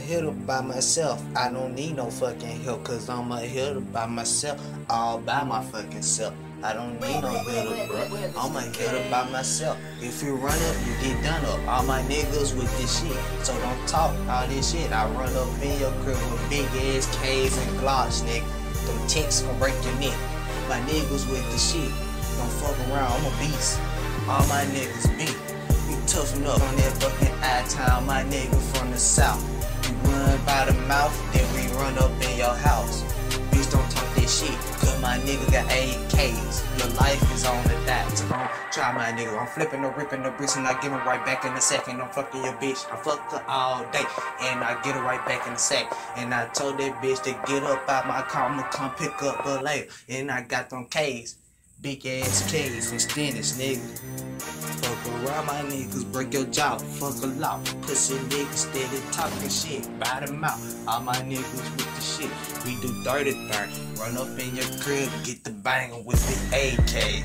hitter by myself. I don't need no fucking help, cause I'm a hitter by myself, all by my fucking self. I don't need no hitter, bro. I'm a hitter by myself. If you run up, you get done up. All my niggas with this shit, so don't talk all this shit. I run up in your crib with big ass K's and Glocks, nigga. Them ticks gon' break your neck. My niggas with the shit, don't fuck around, I'm a beast. All my niggas be. We toughen up on that fucking I-town, my nigga from the south. We run by the mouth, then we run up in your house. Bitch, don't talk that shit, cause my nigga got AKs. Your life is on the dot, so don't try my nigga. I'm flipping or ripping the bricks and I give it right back in a second. I'm fucking your bitch, I fuck her all day, and I get her right back in the sack. And I told that bitch to get up out my car, I'ma come pick up her later. And I got them K's, big ass K's from Stennis, nigga. Fuck around my niggas, break your jaw, fuck a lot. Pussy niggas steady talking shit, by the mouth. All my niggas with the shit, we do 30-30. Run up in your crib, get the banger with the AK.